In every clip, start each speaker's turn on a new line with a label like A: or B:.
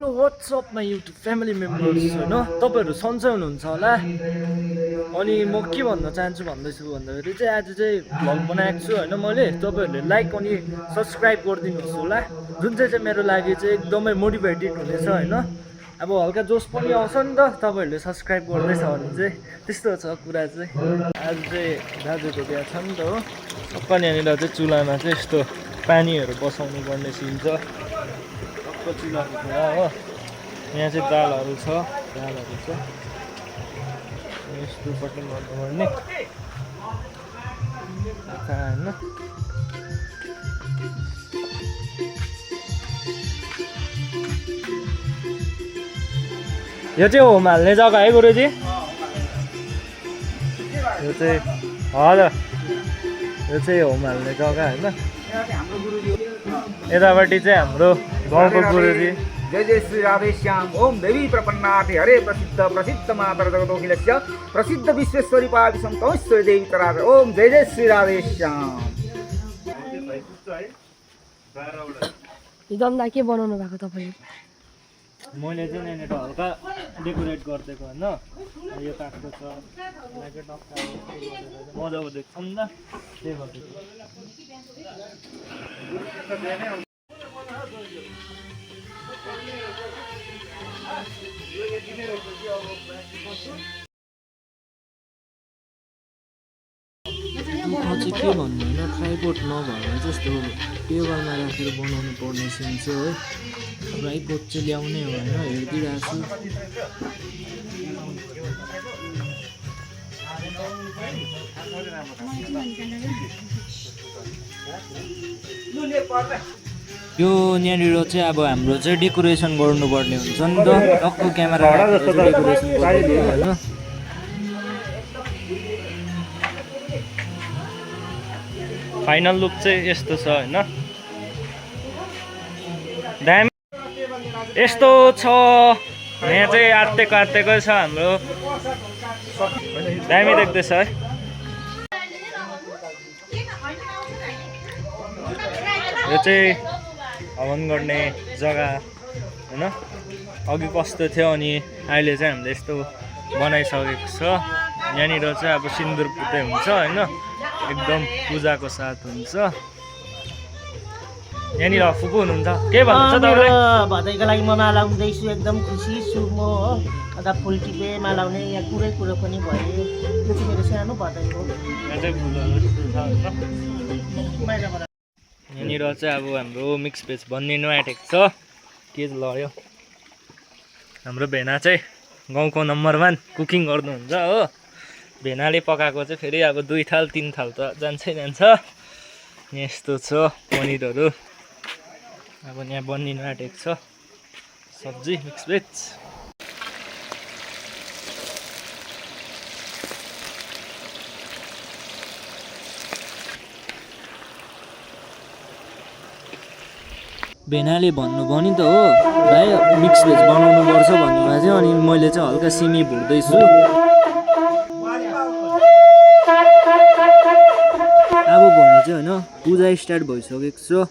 A: WhatsApp my YouTube family members होइन तपाईँहरू सन्चै हुनुहुन्छ होला। अनि म के भन्न चाहन्छु भन्दैछु भन्दाखेरि चाहिँ आज चाहिँ भ्लग बनाएको छु होइन मैले। तपाईँहरूले लाइक अनि सब्सक्राइब गरिदिनुहोस् होला, जुन चाहिँ मेरो लागि चाहिँ एकदमै मोटिभेटेड हुनेछ होइन। अब हल्का जोस पनि आउँछ नि त तपाईँहरूले सब्सक्राइब गर्दैछ भने चाहिँ। त्यस्तो छ कुरा चाहिँ। आज चाहिँ दाजुको बिहा छ नि त हो। सबै यहाँनिर चाहिँ चुलामा चाहिँ यस्तो पानीहरू बसाउनु पर्ने सिन छ। चुलाको कुरा हो। यहाँ चाहिँ दालहरू छ, यस्तो कटिङ गर्नुपर्ने होइन। यो चाहिँ होम हाल्ने जग्गा है गुरुजी? यो चाहिँ हजुर, यो चाहिँ होम हाल्ने जग्गा होइन। यतापट्टि चाहिँ हाम्रो गाउँको गुरुजी।
B: जय जय श्री राधेश्याम। ओम देवी प्रपन्नाथे हरे प्रसिद्ध प्रसिद्ध मातर जगदोखिलस्य प्रसिद्ध विश्वेश्वरी पार्टी संतोषेश्वरी देवी तराज। ओम जय जय श्री राधेश्याम।
C: हिजोमा के बनाउनु भएको तपाईँले?
A: मैले चाहिँ यहाँनिर हल्का डेकोरेट गरिदिएको होइन। यो काठको छ, मजाको देख्छ नि त, त्यही गरिदिएको। चाहिँ के भन्नु होइन, ट्राइपोड नभएर चाहिँ यस्तो टेबलमा राखेर बनाउनु पर्ने सिन चाहिँ हो। ट्राइपोड चाहिँ ल्याउने हो होइन, हेरिदिइरहेको छु। यो यहाँनिर चाहिँ अब हाम्रो चाहिँ डेकोरेसन गर्नुपर्ने हुन्छ नि त। टक्क क्यामेरा डेकोरेसन गर्नु होइन। फाइनल लुक चाहिँ यस्तो छ होइन। दामी यस्तो छ। यहाँ चाहिँ आत्तेकै छ हाम्रो। दामी देख्दैछ है। यो चाहिँ हवन गर्ने जग्गा होइन। अघि कस्तो थियो अनि अहिले चाहिँ हामीले यस्तो बनाइसकेको छ। यहाँनिर चाहिँ अब सिन्दुर पुते हुन्छ होइन, एकदम पूजाको साथ हुन्छ। यहाँनिर फुपू हुनुहुन्छ, के भन्नुहुन्छ तपाईँलाई?
D: भदैको लागि म माला लाउँदैछु, एकदम खुसी छु म हो। अन्त फुल टिपे माला लाउने यहाँ कुरो पनि भयो। यो चाहिँ मेरो सानो भदै हो।
A: यहाँ चाहिँ फुलहरू छ होइन। यहाँनिर चाहिँ अब हाम्रो मिक्स भेज बनिनु आँटेको छ। के लड्यो हाम्रो भेना चाहिँ गाउँको नम्बर 1 कुकिङ गर्नुहुन्छ हो। भेनाले पकाएको चाहिँ फेरि अब 2 थाल 3 थाल त जान्छै जान्छ। यस्तो छ पनिरहरू। अब यहाँ बनिनु आँटेको छ सब्जी मिक्स भेज। भेनाले भन्नुभयो नि त हो भाइ मिक्स भेज बनाउनु पर्छ भन्नुभएको थियो। अनि मैले चाहिँ हल्का सिमी भुट्दैछु। अब भने चाहिँ होइन पूजा स्टार्ट भइसकेको छ।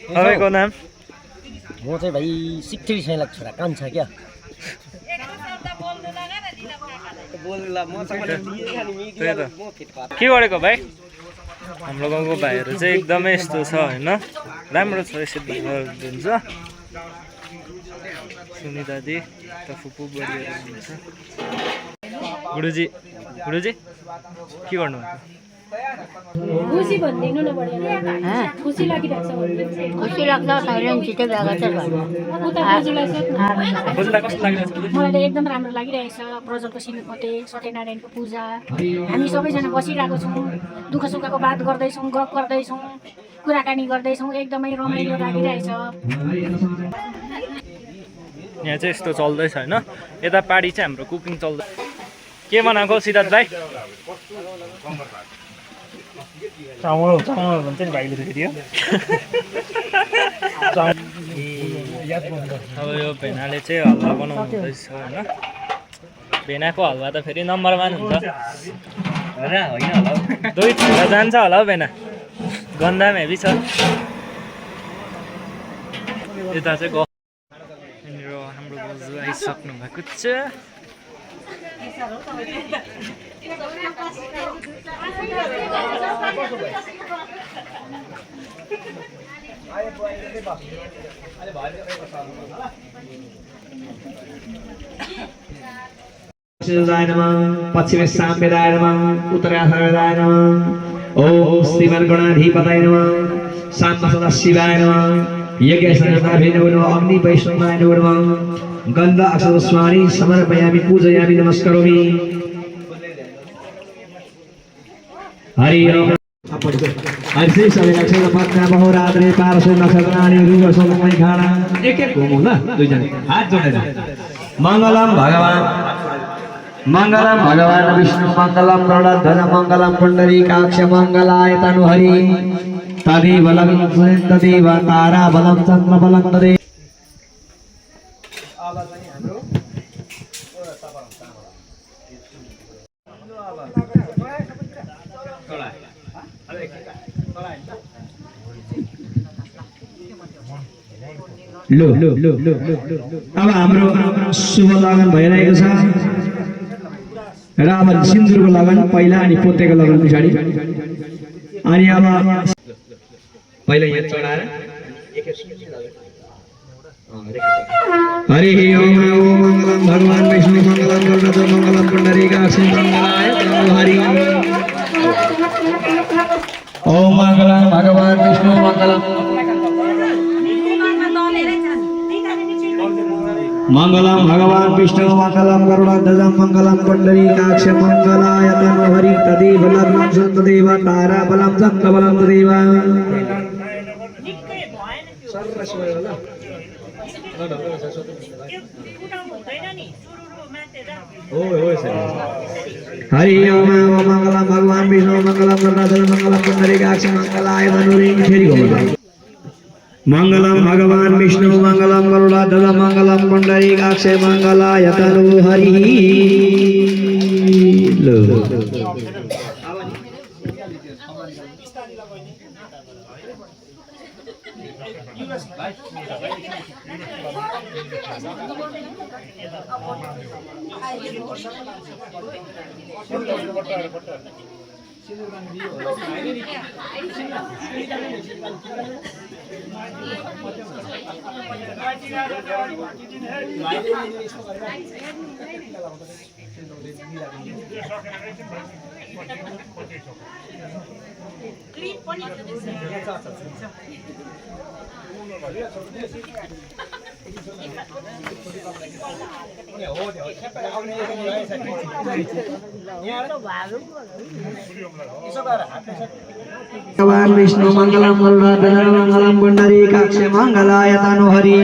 A: तपाईँको नाम?
D: म चाहिँ भाइ सिक्थरी छैन छोरा कान्छ क्या।
A: के गरेको भाइ? हाम्रो गाउँको भाइहरू चाहिँ एकदमै यस्तो छ होइन, राम्रो छ। यसरी भाइहरू हुन्छ। सुनिता दी त फुपू बढिएर हुनुहुन्छ। गुरुजी के गर्नुभएको?
C: खुसी भनिदिनु न बढिया। खुसी लागिरहेको छ भने
E: खुसी लाग्छ। साइलेन्ट छिटो भएको छ
C: मलाई त एकदम राम्रो लागिरहेको छ। प्रजलको सिमीकोटे सत्यनारायणको पूजा हामी सबैजना बसिरहेको छौँ, दुःख सुखको बात गर्दैछौँ, गफ गर्दैछौँ, कुराकानी गर्दैछौँ। एकदमै रमाइलो लागिरहेछ।
A: यहाँ चाहिँ यस्तो चल्दैछ होइन यता पाडी चाहिँ हाम्रो कुकिङ चल्दैछ के बनाएको सिद्धार्थ भाइ
F: चामल भन्छ नि भाइले फेरि
A: अब यो भेनाले चाहिँ हलुवा बनाउनुहुँदैछ होइन भेनाको हलुवा त फेरि नम्बर 1 हुन्छ होइन होला दुई ठुलो जान्छ होला हौ भेना गन्दाम हेभी छ यता चाहिँ यहाँनिर हाम्रो बोजू आइसक्नु भएको छ
G: पश्चिमे साम्यदाय नमः उत्तराधाराय नमः ओम श्रीमन् गणाधिपतये नमः शाम्ब सदाशिवाय नमः यज्ञसंहिताभिः नमः अग्नि वैष्णवाय नमः गन्ध अक्षरस्वाणी समर्पयामि पूजयामि नमस्करोमि हरि ओम हरि श्री सबै नक्षत्र पत्ना बहुरात्रि पारसो नक्षत्राणि रुग सोममय खाना एक घुमौँ ल दुईजना हात जोडेर मङ्गलम भगवान विष्णु मङ्गलम गरुडध्वज मङ्गलम पुण्डरीकाक्ष मङ्गलाय तनुहरि तदेव लग्नं तदेव तारा बलं चन्द्र बलं तदेव लो अब हाम्रो शुभ लगन भइरहेको छ र अब सिन्दुरको लगन पहिला अनि पोतेको लगन पछाडि अनि अब पहिला यहाँ चढाएर हरि ओम मङ्गलम भगवान विष्णु मङ्गलम गरुडध्वज मङ्गलम पुण्डरीकाक्ष मङ्गलाय हरि ओम मङ्गलम भगवान विष्णु मङ्गलम मंगलम भगवान विष्णु मंगलम गरुडध्वज मंगलम पुण्डरीकाक्ष मंगलाय तनुहरि तदेव लग्नं तदेव तारा बलं चन्द्र बलं तदेव हरि ओम मंगलम भगवान विष्णु मंगलम गरुडध्वज मंगलम पुण्डरीकाक्ष मंगलाय तनुहरि फेरि मंगलम भगवान विष्णु मंगलम गरुडध्वज मंगलम पुण्डरीकाक्ष मंगलाय तनुहरि भगवान विष्णु मंगलम गरुडध्वज मंगलम पुण्डरीकाक्ष मंगलाय तनुहरि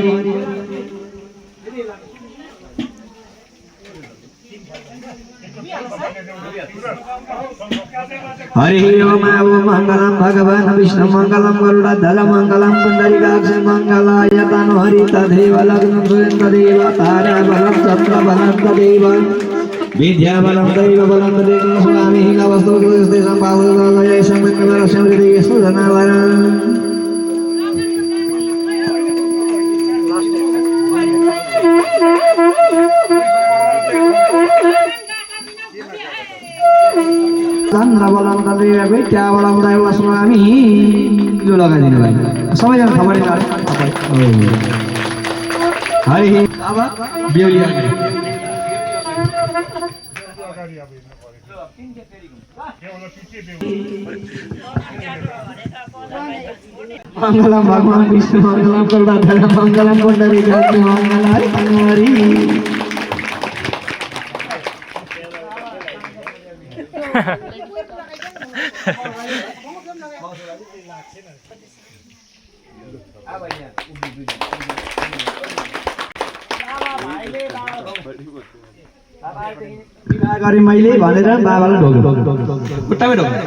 G: हरि ओम मंगलम भगवान विष्णु मंगलम गरुडध्वज मंगलम पुण्डरीकाक्ष मंगलाय तनुहरि तदेव लग्नं तदेव तारा बलं चन्द्र बलं तदेव विद्या बलं दैव बलं तदेव स्वामी नवस्तु कृते संपादय समंगल समृद्धि सुधनावर चन्द्र बलं तदेव विद्या बलं दैव स्वामी यो लगाइदिनु भाइ सबैजना खबर हरि अब बेहुली मंगलम भगवान विष्णु मंगलम गरुडध्वज मंगलम पुण्डरीकाक्ष मंगलाय तनुहरि विवाह गरेँ मैले भनेर बाबालाई ढोग्यो खुट्टामै ढोग्यो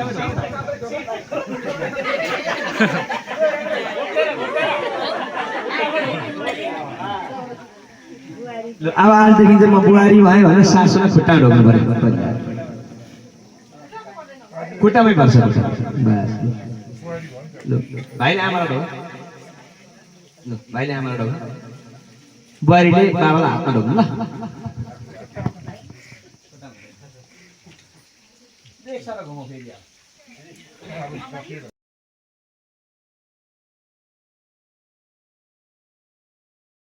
G: अब आजदेखि चाहिँ म बुहारी भएँ भनेर सासूलाई खुट्टामा ढोग्नु पऱ्यो खुट्टामै पर्छ बस ल भाइले आमालाई ढोग ल भाइले आमालाई ढोग बुहारीले बाबालाई हातमा ढोग्नु ल